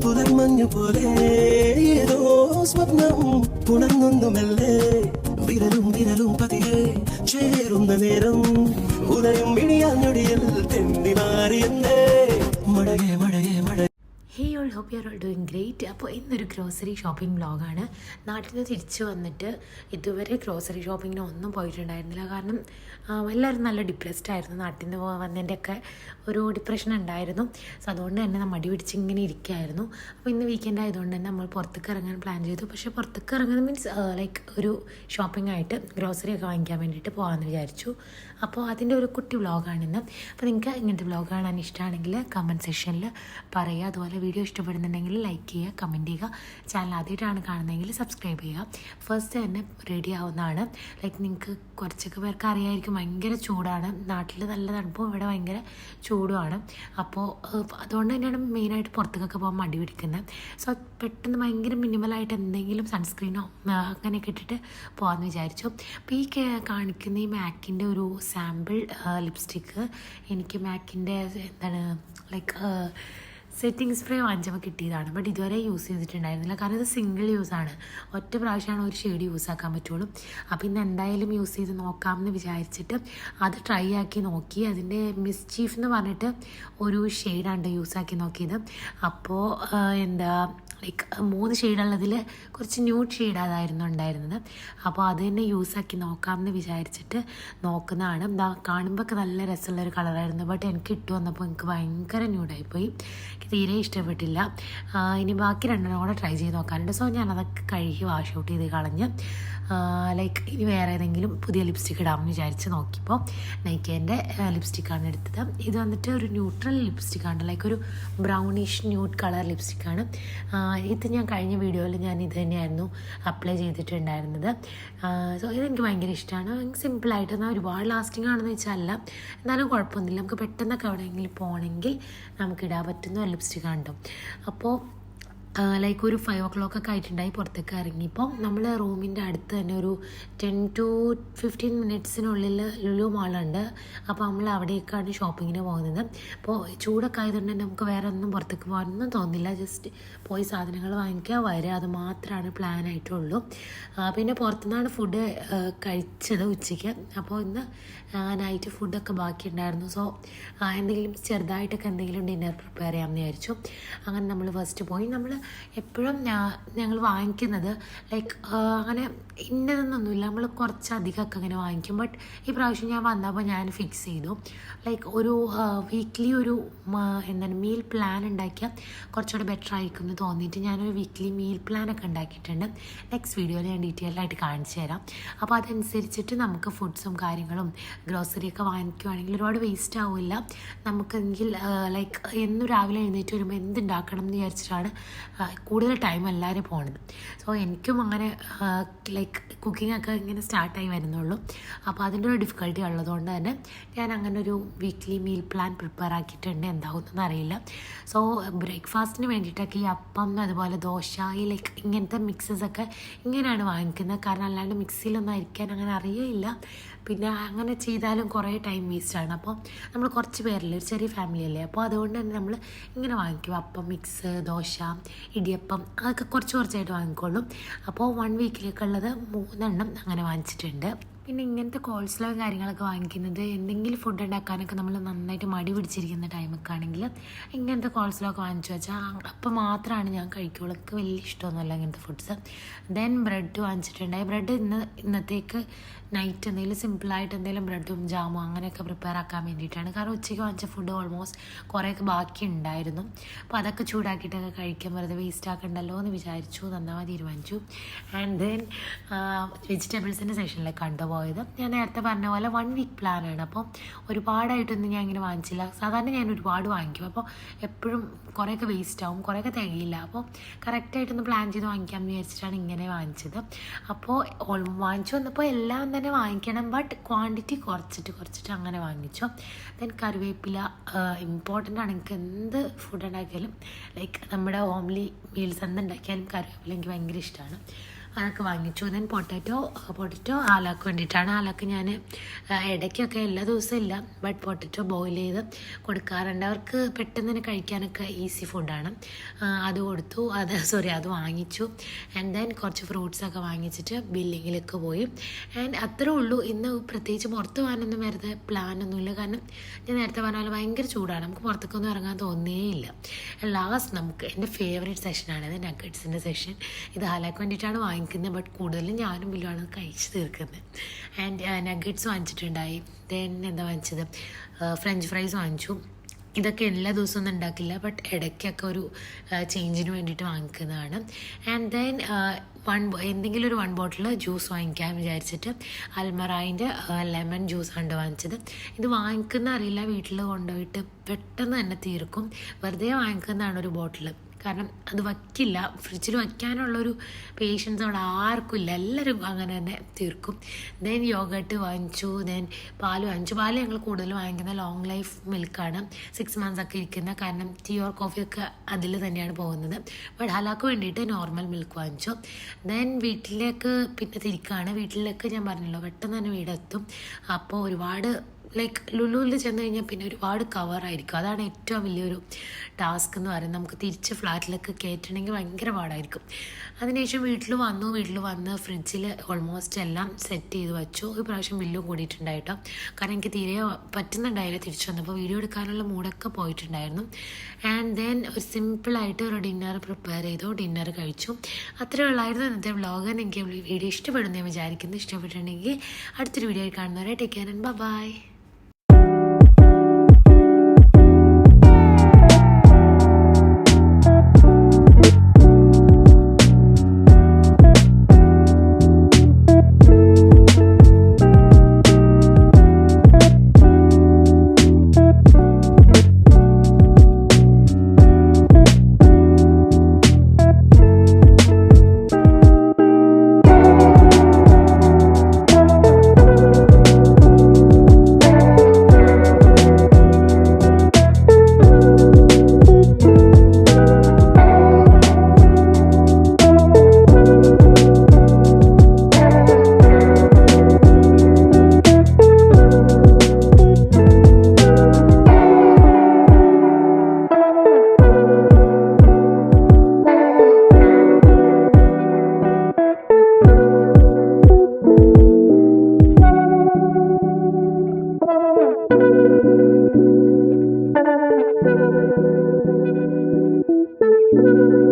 പുലർമഞ്ഞു പോലെ ഏതോ സ്വപ്നം പുണർന്നൊന്നുമല്ലേ വിരലും വിരലും പതിയെ ചേരുന്ന നേരം ഉദയം മിണിയാഞ്ഞൊടിയിൽ തെന്നി മാറിയെന്നേ മഴയെ മഴയെ മഴ. Hey all, hope you are all doing great. അപ്പോൾ ഇന്നൊരു ഗ്രോസറി ഷോപ്പിംഗ് വ്ളോഗാണ്. നാട്ടിൽ നിന്ന് തിരിച്ചു വന്നിട്ട് ഇതുവരെ ഗ്രോസറി ഷോപ്പിങ്ങിന് ഒന്നും പോയിട്ടുണ്ടായിരുന്നില്ല. കാരണം എല്ലാവരും നല്ല ഡിപ്രസ്ഡ് ആയിരുന്നു. നാട്ടിൽ നിന്ന് വന്നതിൻ്റെയൊക്കെ ഒരു ഡിപ്രഷൻ ഉണ്ടായിരുന്നു. സോ അതുകൊണ്ട് തന്നെ മടി പിടിച്ച് ഇങ്ങനെ ഇരിക്കുകയായിരുന്നു. അപ്പോൾ ഇന്ന് വീക്കെൻഡ് ആയതുകൊണ്ട് തന്നെ നമ്മൾ പുറത്തേക്ക് ഇറങ്ങാൻ പ്ലാൻ ചെയ്തു. പക്ഷേ പുറത്തേക്ക് ഇറങ്ങുന്നത് മീൻസ് ലൈക്ക് ഒരു ഷോപ്പിംഗ് ആയിട്ട് ഗ്രോസറി ഒക്കെ വാങ്ങിക്കാൻ വേണ്ടിയിട്ട് പോകാമെന്ന് വിചാരിച്ചു. അപ്പോൾ അതിൻ്റെ ഒരു കുട്ടി വ്ളോഗാണിന്ന്. അപ്പോൾ നിങ്ങൾക്ക് ഇങ്ങനത്തെ വ്ളോഗ് കാണാൻ ഇഷ്ടമാണെങ്കിൽ കമൻറ്റ് സെക്ഷനിൽ പറയുക. അതുപോലെ വീഡിയോ ഇഷ്ടപ്പെടുന്നുണ്ടെങ്കിൽ ലൈക്ക് ചെയ്യുക, കമൻറ്റ് ചെയ്യുക. ചാനൽ ആദ്യമായിട്ടാണ് കാണുന്നതെങ്കിൽ സബ്സ്ക്രൈബ് ചെയ്യുക. ഫസ്റ്റ് തന്നെ റെഡി ആവുന്നതാണ്. ലൈക്ക് നിങ്ങൾക്ക് കുറച്ചൊക്കെ പേർക്ക് അറിയായിരിക്കും, ഭയങ്കര ചൂടാണ് നാട്ടിൽ. നല്ല തണുപ്പും ഇവിടെ ഭയങ്കര ചൂടുമാണ്. അപ്പോൾ അതുകൊണ്ട് തന്നെയാണ് മെയിനായിട്ട് പുറത്തേക്കൊക്കെ പോകാൻ മടി പിടിക്കുന്നത്. സോ പെട്ടെന്ന് ഭയങ്കര മിനിമലായിട്ട് എന്തെങ്കിലും സൺസ്ക്രീനോ അങ്ങനെയൊക്കെ ഇട്ടിട്ട് പോകാമെന്ന് വിചാരിച്ചു. അപ്പോൾ ഈ കാണിക്കുന്ന ഈ മാക്കിൻ്റെ ഒരു സാമ്പിൾ ലിപ്സ്റ്റിക്ക് എനിക്ക് മാക്കിൻ്റെ എന്താണ് ലൈക്ക് സെറ്റിംഗ് സ്പ്രേ വാങ്ങിച്ചപ്പോൾ കിട്ടിയതാണ്. ബട്ട് ഇതുവരെ യൂസ് ചെയ്തിട്ടുണ്ടായിരുന്നില്ല. കാരണം ഇത് സിംഗിൾ യൂസാണ്, ഒറ്റ പ്രാവശ്യമാണ് ഒരു ഷെയ്ഡ് യൂസ് ആക്കാൻ പറ്റുള്ളൂ. അപ്പോൾ ഇന്ന് എന്തായാലും യൂസ് ചെയ്ത് നോക്കാമെന്ന് വിചാരിച്ചിട്ട് അത് ട്രൈ ആക്കി നോക്കി. അതിൻ്റെ മിസ്ചീഫ് എന്ന് പറഞ്ഞിട്ട് ഒരു ഷെയ്ഡാണ് യൂസ് ആക്കി നോക്കിയത്. അപ്പോൾ ലൈക്ക് 3 ഷെയ്ഡുള്ളതിൽ കുറച്ച് ന്യൂഡ് ഷെയ്ഡ് അതായിരുന്നു ഉണ്ടായിരുന്നത്. അപ്പോൾ അത് തന്നെ യൂസാക്കി നോക്കാമെന്ന് വിചാരിച്ചിട്ട് നോക്കുന്നതാണ്. കാണുമ്പോൾ ഒക്കെ നല്ല രസമുള്ളൊരു കളറായിരുന്നു. ബട്ട് എനിക്ക് ഇട്ട് വന്നപ്പോൾ എനിക്ക് ഭയങ്കര ന്യൂഡായിപ്പോയി. എനിക്ക് തീരെ ഇഷ്ടപ്പെട്ടില്ല. ഇനി ബാക്കി 2 കൂടെ ട്രൈ ചെയ്ത് നോക്കാനുണ്ട്. സോ ഞാനതൊക്കെ കഴുകി വാഷ് ഔട്ട് ചെയ്ത് കളഞ്ഞ് ലൈക്ക് ഇനി വേറെ ഏതെങ്കിലും പുതിയ ലിപ്സ്റ്റിക്ക് ഇടാമെന്ന് വിചാരിച്ച് നോക്കിയപ്പോൾ നൈക്കേൻ്റെ ലിപ്സ്റ്റിക്കാണ് എടുത്തത്. ഇത് വന്നിട്ട് ഒരു ന്യൂട്രൽ ലിപ്സ്റ്റിക്കാണ്, ലൈക്ക് ഒരു ബ്രൗണിഷ് ന്യൂഡ് കളർ ലിപ്സ്റ്റിക്കാണ്. ഇത് ഞാൻ കഴിഞ്ഞ വീഡിയോയിൽ ഞാൻ ഇത് തന്നെയായിരുന്നു അപ്ലൈ ചെയ്തിട്ടുണ്ടായിരുന്നത്. സോ ഇതെനിക്ക് ഭയങ്കര ഇഷ്ടമാണ്. സിമ്പിളായിട്ട് എന്നാൽ ഒരുപാട് ലാസ്റ്റിംഗ് ആണെന്ന് വെച്ചാൽ എന്നാലും കുഴപ്പമൊന്നുമില്ല. നമുക്ക് പെട്ടെന്നൊക്കെ എവിടെയെങ്കിലും പോകണമെങ്കിൽ നമുക്കിടാൻ പറ്റുന്ന ഒരു ലിപ്സ്റ്റിക്കാണ് കേട്ടോ. അപ്പോൾ ലൈക്ക് ഒരു 5 o'clock ഒക്കെ ആയിട്ടുണ്ടായി പുറത്തേക്ക് ഇറങ്ങിയപ്പോൾ. നമ്മൾ റൂമിൻ്റെ അടുത്ത് തന്നെ ഒരു 10 to 15 minutesനുള്ളിൽ ലുലു മാളുണ്ട്. അപ്പോൾ നമ്മൾ അവിടേക്കാണ് ഷോപ്പിങ്ങിന് പോകുന്നത്. അപ്പോൾ ചൂടൊക്കെ ആയതുകൊണ്ട് തന്നെ നമുക്ക് വേറെ ഒന്നും പുറത്തേക്ക് പോകാനൊന്നും തോന്നില്ല. ജസ്റ്റ് പോയി സാധനങ്ങൾ വാങ്ങിക്കുക, വരിക, അത് മാത്രമാണ് പ്ലാനായിട്ടുള്ളൂ. പിന്നെ പുറത്തുനിന്നാണ് ഫുഡ് കഴിച്ചത് ഉച്ചയ്ക്ക്. അപ്പോൾ ഇന്ന് നൈറ്റ് ഫുഡൊക്കെ ബാക്കിയുണ്ടായിരുന്നു. സോ എന്തെങ്കിലും ചെറുതായിട്ടൊക്കെ എന്തെങ്കിലും ഡിന്നർ പ്രിപ്പയർ ചെയ്യാമെന്ന് വിചാരിച്ചു. അങ്ങനെ നമ്മൾ ഫസ്റ്റ് പോയി. നമ്മൾ എപ്പോഴും ഞങ്ങൾ വാങ്ങിക്കുന്നത് ലൈക്ക് അങ്ങനെ ഇന്നതെന്നൊന്നുമില്ല, നമ്മൾ കുറച്ചധികമൊക്കെ അങ്ങനെ വാങ്ങിക്കും. ബട്ട് ഈ പ്രാവശ്യം ഞാൻ വന്നപ്പോൾ ഞാൻ ഫിക്സ് ചെയ്തു ലൈക്ക് ഒരു വീക്ക്ലി ഒരു മീൽ പ്ലാൻ ഉണ്ടാക്കിയാൽ കുറച്ചുകൂടെ ബെറ്റർ ആയിരിക്കും എന്ന് തോന്നിയിട്ട് ഞാനൊരു വീക്ക്ലി മീൽ പ്ലാനൊക്കെ ഉണ്ടാക്കിയിട്ടുണ്ട്. നെക്സ്റ്റ് വീഡിയോയിൽ ഞാൻ ഡീറ്റെയിൽ ആയിട്ട് കാണിച്ചു തരാം. അപ്പോൾ അതനുസരിച്ചിട്ട് നമുക്ക് ഫുഡ്സും കാര്യങ്ങളും ഗ്രോസറിയൊക്കെ വാങ്ങിക്കുവാണെങ്കിൽ ഒരുപാട് വേസ്റ്റ് ആവില്ല നമുക്കെങ്കിൽ. ലൈക്ക് എന്നും രാവിലെ എഴുന്നേറ്റ് വരുമ്പോൾ എന്തുണ്ടാക്കണം എന്ന് വിചാരിച്ചിട്ടാണ് കൂടുതൽ ടൈം എല്ലാവരും പോണത്. സോ എനിക്കും അങ്ങനെ ലൈക്ക് കുക്കിങ്ങൊക്കെ ഇങ്ങനെ സ്റ്റാർട്ടായി വരുന്നുള്ളൂ. അപ്പോൾ അതിൻ്റെ ഒരു ഡിഫിക്കൽട്ടി ഉള്ളതുകൊണ്ട് തന്നെ ഞാൻ അങ്ങനെ ഒരു വീക്ക്ലി മീൽ പ്ലാൻ പ്രിപ്പയർ ആക്കിയിട്ടുണ്ട്. എന്താകുമെന്നൊന്നും അറിയില്ല. സോ ബ്രേക്ക്ഫാസ്റ്റിന് വേണ്ടിയിട്ടൊക്കെ ഈ അപ്പം അതുപോലെ ദോശ ഈ ലൈക്ക് ഇങ്ങനത്തെ മിക്സസൊക്കെ ഇങ്ങനെയാണ് വാങ്ങിക്കുന്നത്. കാരണം അല്ലാണ്ട് മിക്സിയിലൊന്നും അരിക്കാൻ അങ്ങനെ അറിയില്ല. പിന്നെ അങ്ങനെ ചെയ്താലും കുറേ ടൈം വേസ്റ്റാണ്. അപ്പോൾ നമ്മൾ കുറച്ച് പേരല്ലേ, ഒരു ചെറിയ ഫാമിലി അല്ലേ. അപ്പോൾ അതുകൊണ്ട് തന്നെ നമ്മൾ ഇങ്ങനെ വാങ്ങിക്കും. അപ്പം മിക്സ്, ദോശ, ഇടിയപ്പം അതൊക്കെ കുറച്ചായിട്ട് വാങ്ങിക്കോളും. അപ്പോൾ 1 വീക്കിലേക്കുള്ളത് 3 എണ്ണം അങ്ങനെ വാങ്ങിച്ചിട്ടുണ്ട്. പിന്നെ ഇങ്ങനത്തെ കോൾസ്ലോയും കാര്യങ്ങളൊക്കെ വാങ്ങിക്കുന്നത് എന്തെങ്കിലും ഫുഡ് ഉണ്ടാക്കാനൊക്കെ നമ്മൾ നന്നായിട്ട് മടി പിടിച്ചിരിക്കുന്ന ടൈമൊക്കെ ആണെങ്കിൽ ഇങ്ങനത്തെ കോൾസ്ലോ ഒക്കെ വാങ്ങിച്ചു വെച്ചാൽ അപ്പോൾ മാത്രമാണ് ഞാൻ കഴിക്കുള്ളൂ. എനിക്ക് വലിയ ഇഷ്ടമൊന്നുമല്ല ഇങ്ങനത്തെ ഫുഡ്സ്. ദെൻ ബ്രെഡ് വാങ്ങിച്ചിട്ടുണ്ടായി. ബ്രെഡ് ഇന്നത്തേക്ക് നൈറ്റ് എന്തെങ്കിലും സിമ്പിളായിട്ട് എന്തെങ്കിലും ബ്രെഡും ജാമും അങ്ങനെയൊക്കെ പ്രിപ്പയർ ആക്കാൻ വേണ്ടിയിട്ടാണ്. കാരണം ഉച്ചയ്ക്ക് വാങ്ങിച്ച ഫുഡ് ഓൾമോസ്റ്റ് കുറേയൊക്കെ ബാക്കി ഉണ്ടായിരുന്നു. അപ്പോൾ അതൊക്കെ ചൂടാക്കിയിട്ടൊക്കെ കഴിക്കാൻ വെറുതെ വേസ്റ്റ് ആക്കണ്ടല്ലോ എന്ന് വിചാരിച്ചു, നന്നാവാൻ തീരുമാനിച്ചു. ആൻഡ് ദെൻ വെജിറ്റബിൾസിൻ്റെ സെക്ഷനിലേക്ക് കണ്ടുപോയത്. ഞാൻ നേരത്തെ പറഞ്ഞ പോലെ 1 വീക്ക് പ്ലാനാണ്. അപ്പോൾ ഒരുപാടായിട്ടൊന്നും ഞാൻ ഇങ്ങനെ വാങ്ങിച്ചില്ല. സാധാരണ ഞാൻ ഒരുപാട് വാങ്ങിക്കും. അപ്പോൾ എപ്പോഴും കുറേയൊക്കെ വേസ്റ്റ് ആവും, കുറേയൊക്കെ തികയില്ല. അപ്പോൾ കറക്റ്റായിട്ടൊന്ന് പ്ലാൻ ചെയ്ത് വാങ്ങിക്കാമെന്ന് വിചാരിച്ചിട്ടാണ് ഇങ്ങനെ വാങ്ങിച്ചത്. അപ്പോൾ വാങ്ങിച്ചു വന്നപ്പോൾ എല്ലാം തന്നെ വാങ്ങിക്കണം, ബട്ട് ക്വാണ്ടിറ്റി കുറച്ചിട്ട് അങ്ങനെ വാങ്ങിച്ചു. ദെൻ കറിവേപ്പില ഇമ്പോർട്ടൻ്റ് ആണ്. എനിക്ക് എന്ത് ഫുഡ് ഉണ്ടാക്കിയാലും ലൈക്ക് നമ്മുടെ ഹോംലി മീൽസ് എന്തുണ്ടാക്കിയാലും കറിവേപ്പില എനിക്ക് ഭയങ്കര ഇഷ്ടമാണ്. അതൊക്കെ വാങ്ങിച്ചു. ദെൻ പൊട്ടറ്റോ ആലാക്ക് വേണ്ടിയിട്ടാണ്. ആലാക്ക് ഞാൻ ഇടയ്ക്കൊക്കെ എല്ലാ ദിവസവും ഇല്ല, ബട്ട് പൊട്ടറ്റോ ബോയിൽ ചെയ്ത് കൊടുക്കാറുണ്ട്. അവർക്ക് പെട്ടെന്ന് തന്നെ കഴിക്കാനൊക്കെ ഈസി ഫുഡാണ്. അത് കൊടുത്തു, അത് വാങ്ങിച്ചു. ആൻഡ് ദെൻ കുറച്ച് ഫ്രൂട്ട്സൊക്കെ വാങ്ങിച്ചിട്ട് ബില്ലിങ്ങിലേക്ക് പോയി. ആൻഡ് അത്രേ ഉള്ളൂ. ഇന്ന് പ്രത്യേകിച്ച് പുറത്ത് പോകാനൊന്നും വെറുതെ പ്ലാനൊന്നുമില്ല. കാരണം ഞാൻ നേരത്തെ പറഞ്ഞ പോലെ ഭയങ്കര ചൂടാണ്, നമുക്ക് പുറത്തേക്കൊന്നും ഇറങ്ങാൻ തോന്നിയേയില്ല. ലാസ്റ്റ് നമുക്ക് എൻ്റെ ഫേവറേറ്റ് സെഷനാണിത്, നഗറ്റ്സിൻ്റെ സെഷൻ. ഇത് ഹാലാക്ക് വേണ്ടിയിട്ടാണ് വാങ്ങിക്കുന്നത്, ബട്ട് കൂടുതലും ഞാനും ബില്ലുമാണ് കഴിച്ച് തീർക്കുന്നത്. And nuggets വാങ്ങിച്ചിട്ടുണ്ടായി. ദെൻ എന്താ വാങ്ങിച്ചത്, ഫ്രഞ്ച് ഫ്രൈസ് വാങ്ങിച്ചു. ഇതൊക്കെ എല്ലാ ദിവസവും ഒന്നും ഉണ്ടാക്കില്ല, ബട്ട് ഇടയ്ക്കൊക്കെ ഒരു ചേഞ്ചിന് വേണ്ടിയിട്ട് വാങ്ങിക്കുന്നതാണ്. ആൻഡ് ദെൻ എന്തെങ്കിലും ഒരു 1 ബോട്ടിൽ ജ്യൂസ് വാങ്ങിക്കാൻ വിചാരിച്ചിട്ട് അൽമറായിൻ്റെ ലെമൺ ജ്യൂസാണ് വാങ്ങിച്ചത്. ഇത് വാങ്ങിക്കുന്ന അറിയില്ല, വീട്ടിൽ കൊണ്ടുപോയിട്ട് പെട്ടെന്ന് തന്നെ തീർക്കും. വെറുതെ വാങ്ങിക്കുന്നതാണ് ഒരു ബോട്ടിൽ. കാരണം അത് വയ്ക്കില്ല, ഫ്രിഡ്ജിൽ വയ്ക്കാനുള്ളൊരു പേഷ്യൻസ് അവിടെ ആർക്കും ഇല്ല, എല്ലാവരും അങ്ങനെ തന്നെ തീർക്കും. ദെൻ യോഗട്ട് വാങ്ങിച്ചു. ദെൻ പാല് വാങ്ങിച്ചു. പാല് ഞങ്ങൾ കൂടുതൽ വാങ്ങിക്കുന്ന ലോങ് ലൈഫ് മിൽക്കാണ്, 6 months ഒക്കെ ഇരിക്കുന്ന. കാരണം ടീ ഓർ കോഫിയൊക്കെ അതിൽ തന്നെയാണ് പോകുന്നത്. ബട്ട് ഹലാക്ക് വേണ്ടിയിട്ട് നോർമൽ മിൽക്ക് വാങ്ങിച്ചു. ദെൻ വീട്ടിലേക്ക് പിന്നെ തിരിക്കുകയാണ്. വീട്ടിലേക്ക് ഞാൻ പറഞ്ഞല്ലോ പെട്ടെന്ന് തന്നെ വീടെത്തും. അപ്പോൾ ഒരുപാട് ലുലുവിൽ ചെന്ന് കഴിഞ്ഞാൽ പിന്നെ ഒരുപാട് കവറായിരിക്കും. അതാണ് ഏറ്റവും വലിയൊരു ടാസ്ക് എന്ന് പറയുന്നത്. നമുക്ക് തിരിച്ച് ഫ്ലാറ്റിലേക്ക് കയറ്റണമെങ്കിൽ ഭയങ്കര പാടായിരിക്കും. അതിനുശേഷം വീട്ടിൽ വന്ന് ഫ്രിഡ്ജിൽ ഓൾമോസ്റ്റ് എല്ലാം സെറ്റ് ചെയ്ത് വെച്ചു. ഒരു പ്രാവശ്യം ബില്ലും കൂടിയിട്ടുണ്ടായിട്ടോ, കാരണം എനിക്ക് തീരെ പറ്റുന്നുണ്ടായില്ല തിരിച്ചു വന്നപ്പോൾ. വീഡിയോ എടുക്കാനുള്ള മൂഡൊക്കെ പോയിട്ടുണ്ടായിരുന്നു. ആൻഡ് ദെൻ ഒരു സിമ്പിളായിട്ട് ഒരു ഡിന്നർ പ്രിപ്പയർ ചെയ്തു, ഡിന്നർ കഴിച്ചു. അത്രയേ ഉള്ളായിരുന്നു ഇന്നത്തെ വ്ളോഗ്. എനിക്ക് വീഡിയോ ഇഷ്ടപ്പെടുന്നു ഞാൻ വിചാരിക്കുന്നു. ഇഷ്ടപ്പെട്ടിട്ടുണ്ടെങ്കിൽ അടുത്തൊരു വീഡിയോ കാണുന്നവരെ take care and bye. Thank you.